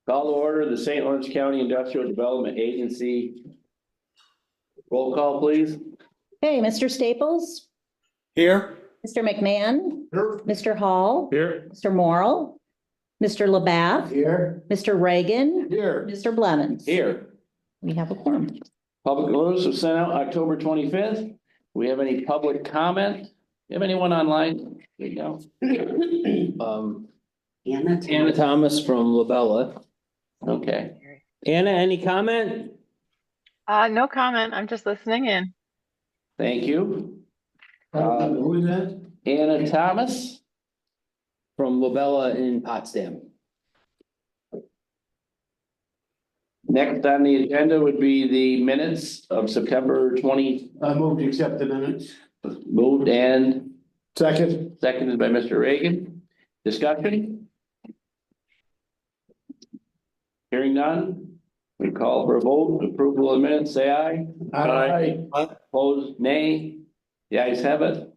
Call to order the St. Lawrence County Industrial Development Agency. Roll call, please. Hey, Mr. Staples, Here. Mr. McMahon, Here. Mr. Hall, Here. Mr. Morrell, Mr. LaBath, Here. Mr. Reagan, Here. Mr. Blevins. Here. We have a quorum. Public notice was sent out October 25th. We have any public comment? You have anyone online? There you go. Anna Thomas from Labella. Okay. Anna, any comment? No comment. I'm just listening in. Thank you. Who is that? Anna Thomas. From Labella in Potsdam. Next on the agenda would be the minutes of September 20, I move to accept the minutes. moved and Second. seconded by Mr. Reagan. Discussion? Hearing none, we call for a vote. Approval of minutes, say aye. Aye. Opposed, nay. The ayes have it.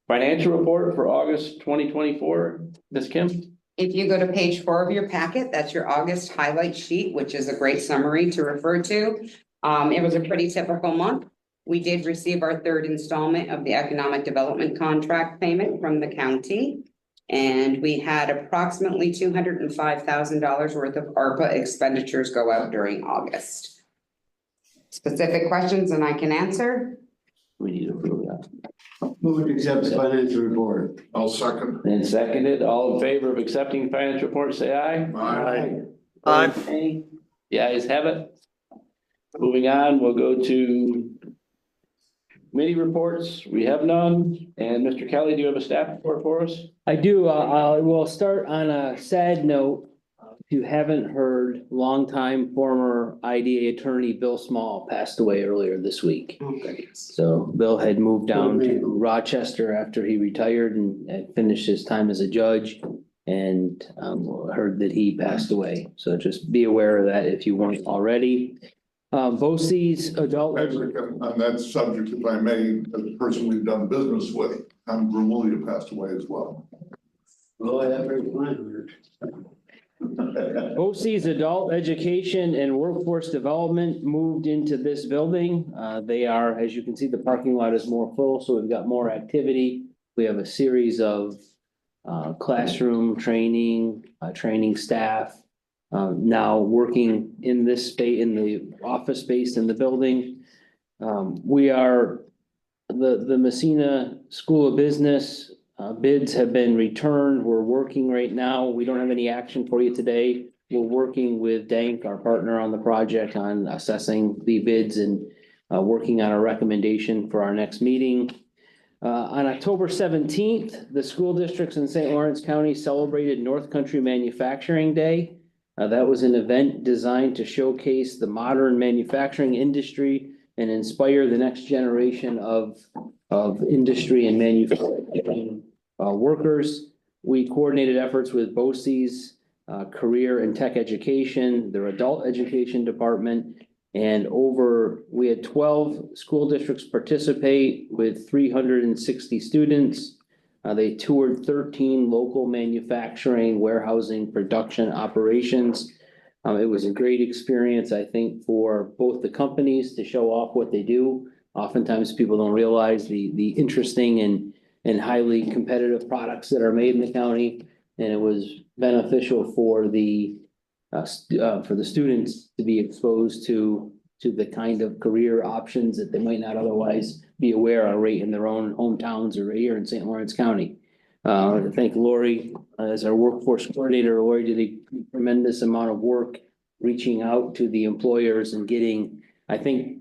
Financial report for August 2024, Ms. Kim? If you go to page 4 of your packet, that's your August highlight sheet, which is a great summary to refer to. It was a pretty typical month. We did receive our third installment of the economic development contract payment from the county. And we had approximately $205,000 worth of ARPA expenditures go out during August. Specific questions and I can answer. We need to approve that. Move to accept the financial report. I'll second. And seconded, all in favor of accepting financial report, say aye. Aye. Opposed, nay. The ayes have it. Moving on, we'll go to committee reports. We have none. And Mr. Kelly, do you have a staff report for us? I do, I will start on a sad note. If you haven't heard, longtime former IDA attorney Bill Small passed away earlier this week. Oh, goodness. So Bill had moved down to Rochester after he retired and had finished his time as a judge. And heard that he passed away. So just be aware of that if you weren't already. BOCES adult. Patrick, on that subject, if I may, as a person we've done business with, Tom Vermillion passed away as well. Oh, that very fine. BOCES adult education and workforce development moved into this building. They are, as you can see, the parking lot is more full, so we've got more activity. We have a series of classroom training, training staff. Now working in this space, in the office space in the building. We are, the Messina School of Business bids have been returned. We're working right now. We don't have any action for you today. We're working with Dank, our partner on the project, on assessing the bids and working on a recommendation for our next meeting. On October 17th, the school districts in St. Lawrence County celebrated North Country Manufacturing Day. That was an event designed to showcase the modern manufacturing industry and inspire the next generation of industry and manufacturing workers. We coordinated efforts with BOCES, career and tech education, their adult education department, and we had 12 school districts participate with 360 students. They toured 13 local manufacturing, warehousing, production operations. It was a great experience, I think, for both the companies to show off what they do. Oftentimes people don't realize the interesting and highly competitive products that are made in the county. And it was beneficial for the students to be exposed to the kind of career options that they might not otherwise be aware of right in their own hometowns or right here in St. Lawrence County. I thank Lori as our workforce coordinator. Lori did a tremendous amount of work reaching out to the employers and getting, I think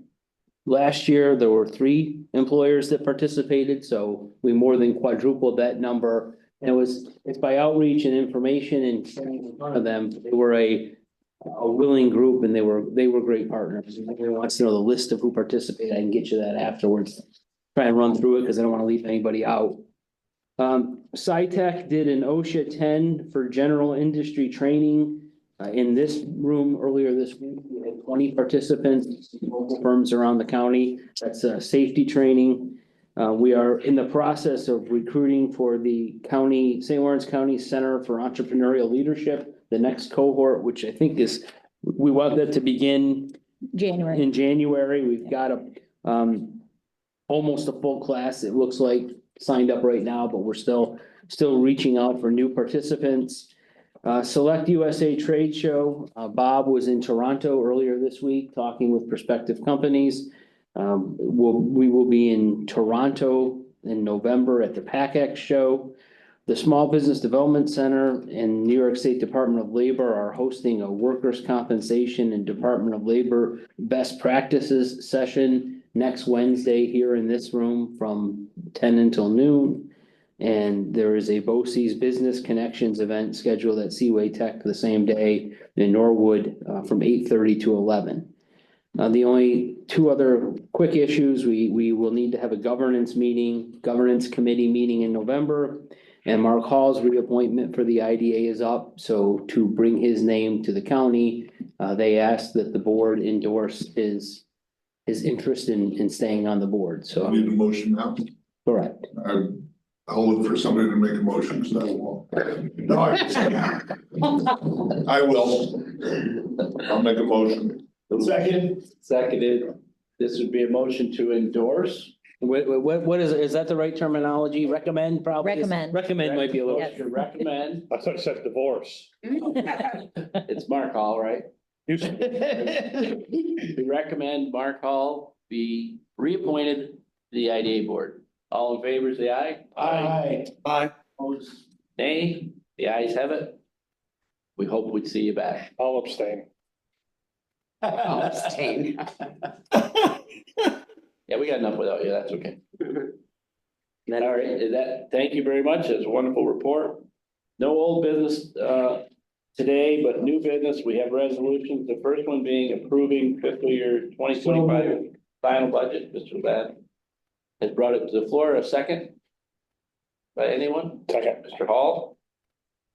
last year there were 3 employers that participated. So we more than quadrupled that number. And it's by outreach and information and getting in front of them. They were a willing group and they were great partners. If anyone wants to know the list of who participated, I can get you that afterwards. Try and run through it because I don't want to leave anybody out. SciTech did an OSHA 10 for general industry training in this room earlier this week. We had 20 participants, local firms around the county. That's safety training. We are in the process of recruiting for the county, St. Lawrence County Center for Entrepreneurial Leadership, the next cohort, which I think is, we want that to begin January. in January. We've got almost a full class, it looks like, signed up right now, but we're still reaching out for new participants. Select USA Trade Show, Bob was in Toronto earlier this week, talking with prospective companies. We will be in Toronto in November at the PACX show. The Small Business Development Center and New York State Department of Labor are hosting a workers' compensation and Department of Labor best practices session next Wednesday here in this room from 10 until noon. And there is a BOCES Business Connections event scheduled at Seaway Tech the same day in Norwood from 8:30 to 11. The only two other quick issues, we will need to have a governance committee meeting in November. And Mark Hall's reappointment for the IDA is up, so to bring his name to the county, they asked that the board endorse his interest in staying on the board, I so. need a motion now. Correct. I'll look for somebody to make a motion, because I won't. No, I will. I'll make a motion. Seconded. This would be a motion to endorse. What is that the right terminology? Recommend probably? Recommend. Recommend might be a little. Yes. To recommend, I thought you said divorce. it's Mark Hall, right? You said- We recommend Mark Hall be reappointed to the IDA board. All in favor, say aye. Aye. Opposed, nay. The ayes have it. We hope we'd see you back. I'll abstain. I'll abstain. Yeah, we got enough without you, that's okay. All right, thank you very much, it's a wonderful report. No old business, today, but new business, we have resolutions, the first one being approving fiscal year 2025 final budget, Mr. Ladd has brought it to the floor, a second? By anyone? Second. Mr. Hall? All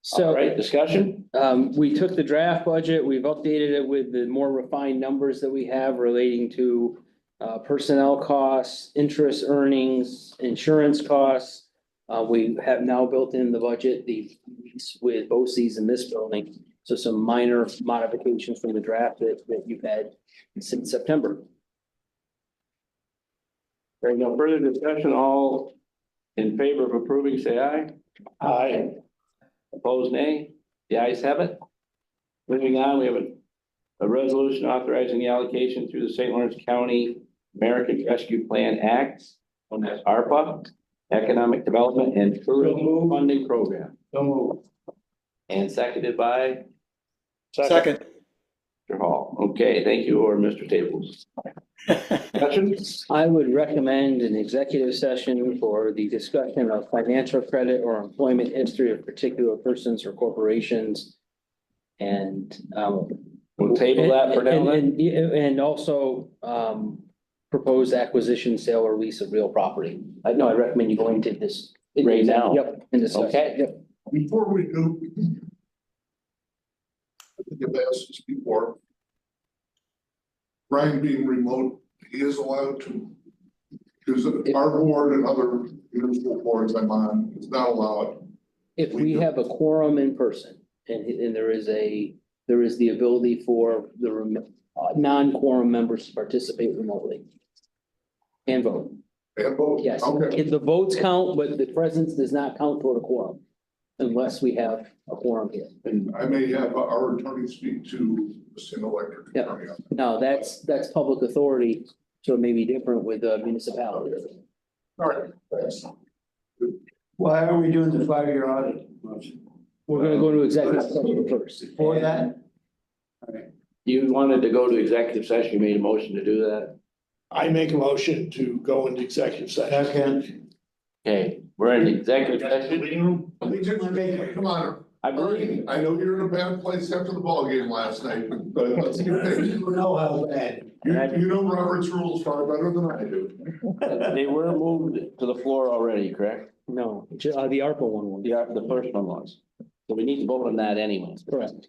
So, right, discussion? we took the draft budget, we've updated it with the more refined numbers that we have relating to personnel costs, interest earnings, insurance costs. We have now built in the budget, the lease with BOCES in this building. So some minor modifications from the draft that you've had since September. There is no further discussion, all in favor of approving, say aye. Aye. Opposed, nay. The ayes have it. Moving on, we have a resolution authorizing the allocation through the St. Lawrence County American Rescue Plan Act, known as ARPA, Economic Development and Tourism Funding Program, So moved. and seconded by Second. Mr. Hall. Okay, thank you, or Mr. Staples. Discussion? I would recommend an executive session for the discussion of financial credit or employment history of particular persons or corporations. And, We'll table that for now then. And also, proposed acquisition, sale or lease of real property. I recommend you go into this. Right now? Yep. In this. Okay. Yep. Before we do, I think I've asked this before. Brian being remote, he is allowed to. Because our board and other municipal boards I'm on is not allowed. If we have a quorum in person and there is the ability for the non-quorum members to participate remotely. And vote. And vote. Yes, Okay. if the votes count, but the presence does not count toward a quorum. Unless we have a quorum here. And I may have our attorney speak to the Sin Electric Yeah. attorney. on that. No, that's public authority, so it may be different with municipalities. All right, thanks. Why are we doing the 5-year audit? We're gonna go to executive session first. For that? You wanted to go to executive session, you made a motion to do that. I make a motion to go into executive session. Second. Okay, we're in executive session. Come on, I believe, I know you're in a bad place after the ball game last night, but let's get You know how bad. you know Robert's rules far better than I do. they were moved to the floor already, correct? No, the ARPA one was. The first one was. So we need to vote on that anyways. Correct.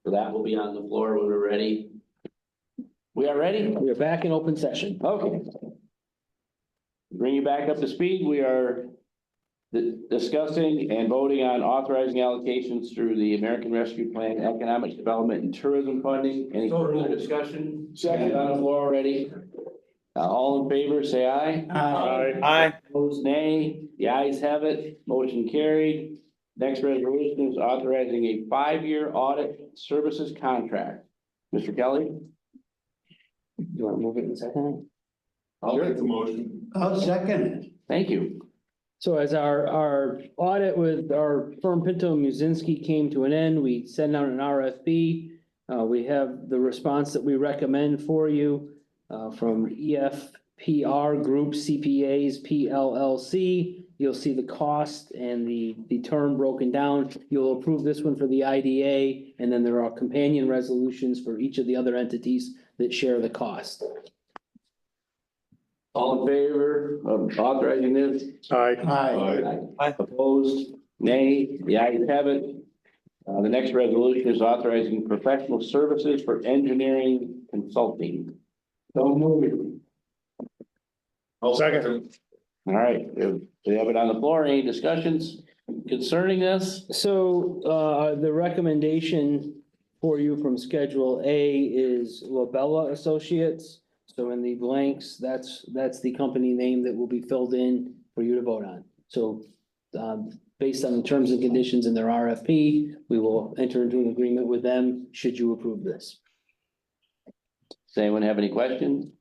So that will be on the floor when we're ready. We are ready? We are back in open session. Okay. bring you back up to speed, we are discussing and voting on authorizing allocations through the American Rescue Plan Economic Development and Tourism Funding. Any further discussion? Second. On the floor already. All in favor, say aye. Aye. Opposed, nay. The ayes have it. Motion carried. Next resolution is authorizing a 5-year audit services contract. Mr. Kelly? You want to move it in a second? I'll make the motion. I'll second it. Thank you. So as our audit with our firm Pinto Musinski came to an end, we sent out an RFP. We have the response that we recommend for you from EFPR Group CPAs PLLC. You'll see the cost and the term broken down. You'll approve this one for the IDA, and then there are companion resolutions for each of the other entities that share the cost. All in favor of authorizing this? Aye. Opposed? Nay. The ayes have it. The next resolution is authorizing professional services for engineering consulting. So moved. I'll Second. All right, we have it on the floor. Any discussions concerning this? So the recommendation for you from Schedule A is Lobella Associates. So in the blanks, that's the company name that will be filled in for you to vote on. So based on the terms and conditions in their RFP, we will enter into an agreement with them should you approve this. Does anyone have any questions?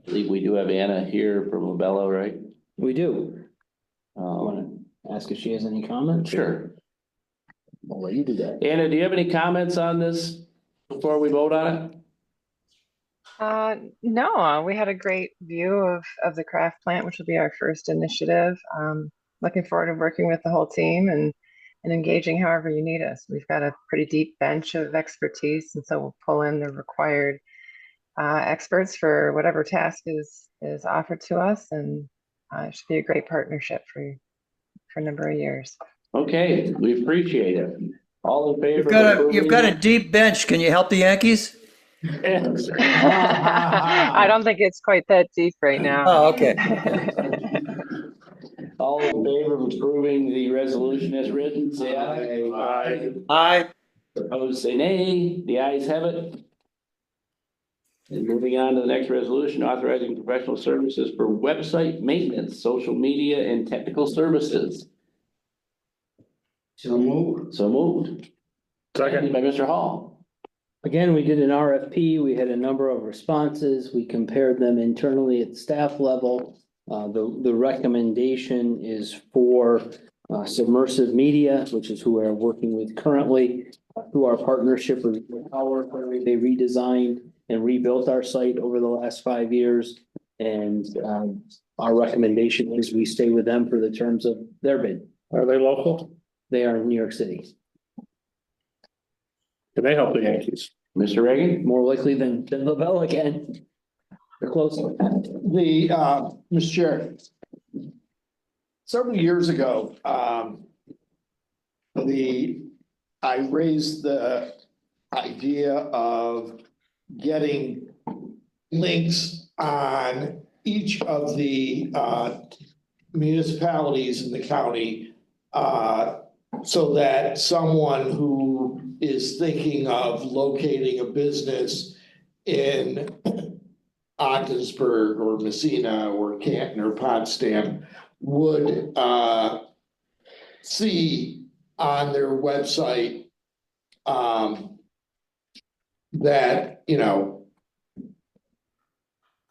I believe we do have Anna here from Lobella, right? We do. Want to ask if she has any comments? Sure. I'll let you do that. Anna, do you have any comments on this before we vote on it? No, we had a great view of the craft plant, which will be our first initiative. Looking forward to working with the whole team and engaging however you need us. We've got a pretty deep bench of expertise, and so we'll pull in the required experts for whatever task is offered to us, and it should be a great partnership for a number of years. Okay, we appreciate it. All in favor? You've got a deep bench. Can you help the Yankees? I don't think it's quite that deep right now. Oh, okay. All in favor of approving the resolution as written, say aye. Aye. Aye. Opposed, say nay. The ayes have it. And moving on to the next resolution, authorizing professional services for website maintenance, social media, and technical services. So move. So moved. Second. By Mr. Hall. Again, we did an RFP. We had a number of responses. We compared them internally at staff level. The recommendation is for Submersive Media, which is who we're working with currently, through our partnership with Howard, where they redesigned and rebuilt our site over the last 5 years. And our recommendation is we stay with them for the terms of their bid. Are they local? They are in New York City, Can they help the Yankees? Mr. Reagan? more likely than LaBelle again. They're close. Mr. Chair. Several years ago, I raised the idea of getting links on each of the municipalities in the county so that someone who is thinking of locating a business in Ogdensburg or Messina or Canton or Potsdam would see on their website that, you know,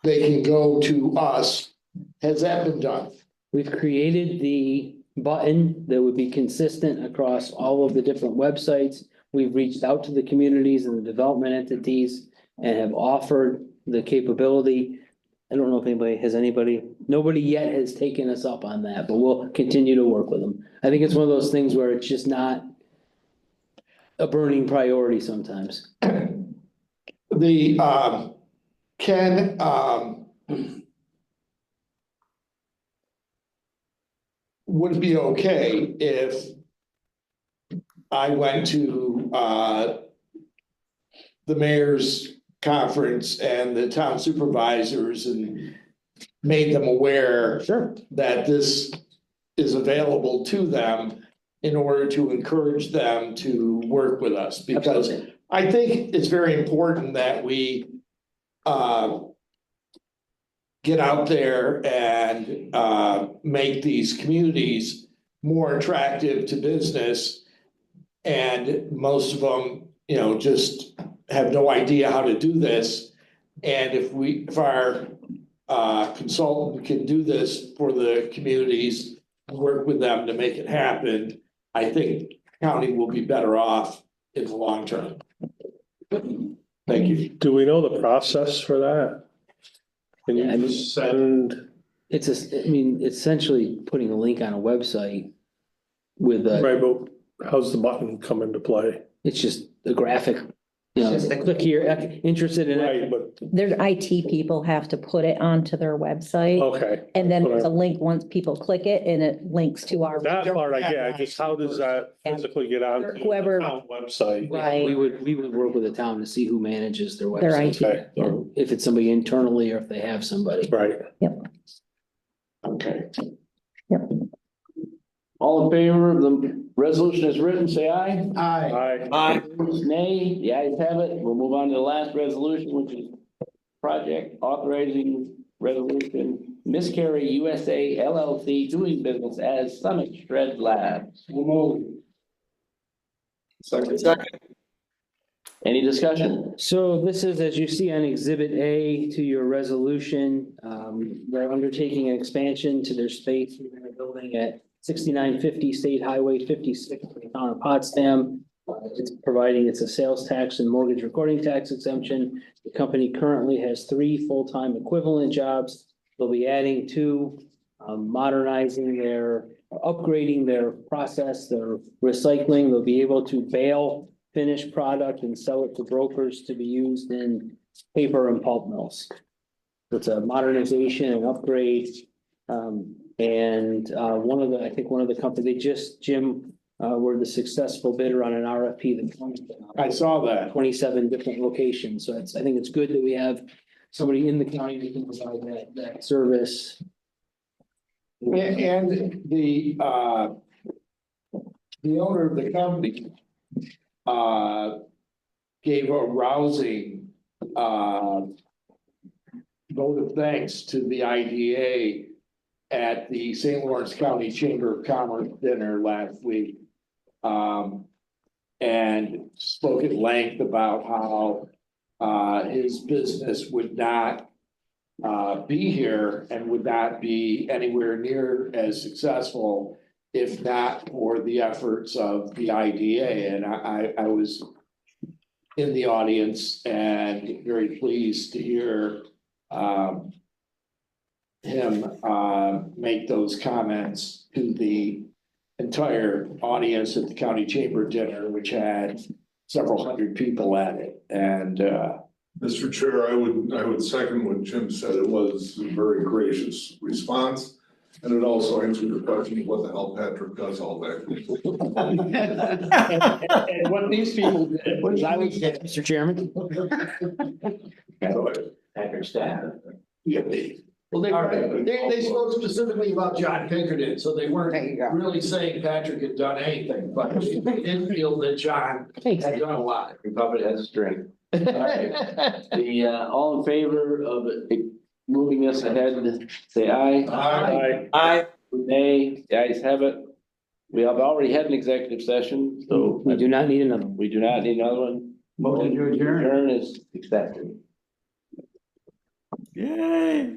they can go to us. Has that been done? We've created the button that would be consistent across all of the different websites. We've reached out to the communities and the development entities and have offered the capability. I don't know if nobody yet has taken us up on that, but we'll continue to work with them. I think it's one of those things where it's just not a burning priority sometimes. Would it be okay if I went to the mayor's conference and the town supervisors and made them aware Sure. that this is available to them in order to encourage them to work with us, because Absolutely. I think it's very important that we get out there and make these communities more attractive to business. And most of them, you know, just have no idea how to do this. And if our consultant can do this for the communities, work with them to make it happen, I think county will be better off in the long term. Thank you. Do we know the process for that? Can Yeah, I you mean- send, It's essentially putting a link on a website with right, but how's the button come into play? it's just a graphic, you know, Just a- click here, interested in it. Right, but, Their IT people have to put it onto their website. okay, And then there's a link, once people click it, and it links to our. that part I get, just how does that physically get on the Whoever- town website? Right. We would work with the town to see who manages their Their website. IT. Okay, Or if it's somebody internally or if they have somebody. right. Okay. All in favor of the resolution as written, say aye. Aye. Nay, the ayes have it. We'll move on to the last resolution, which is project authorizing resolution, Miscarry USA LLC doing business as Summit Shred Labs. Second. Any discussion? So this is, as you see on Exhibit A to your resolution, they're undertaking an expansion to their space. We're gonna building at 6950 State Highway 56 for the town of Potsdam. It's a sales tax and mortgage recording tax exemption. The company currently has 3 full-time equivalent jobs. They'll be adding 2, modernizing upgrading their process, their recycling. They'll be able to bale finished product and sell it to brokers to be used in paper and pulp mills. It's a modernization and upgrade. I think one of the companies, Jim, were the successful bidder on an RFP that I saw that. 27 different locations. So I think it's good that we have somebody in the county who can provide that service. And the owner of the company gave a rousing vote of thanks to the IDA at the St. Lawrence County Chamber of Commerce dinner last week. And spoke at length about how his business would not be here and would not be anywhere near as successful if not for the efforts of the IDA. And I was in the audience and very pleased to hear him make those comments to the entire audience at the county chamber dinner, which had several hundred people at it. And Mr. Chair, I would second what Jim said. It was a very gracious response. And it also answered your question of what the hell Patrick does all day. And what these people did was I was. Mr. Chairman. Patrick staff. well, they spoke specifically about John Pinkerton, so they weren't There you go. really saying Patrick had done anything, but they did feel that John had done a lot. Every puppet has a string. The, all in favor of moving this ahead, say aye. Aye. Nay, the ayes have it. We have already had an executive session, so We do not need another one. we do not need another one. Motion to adjourn. Adjourn is accepted. Yay.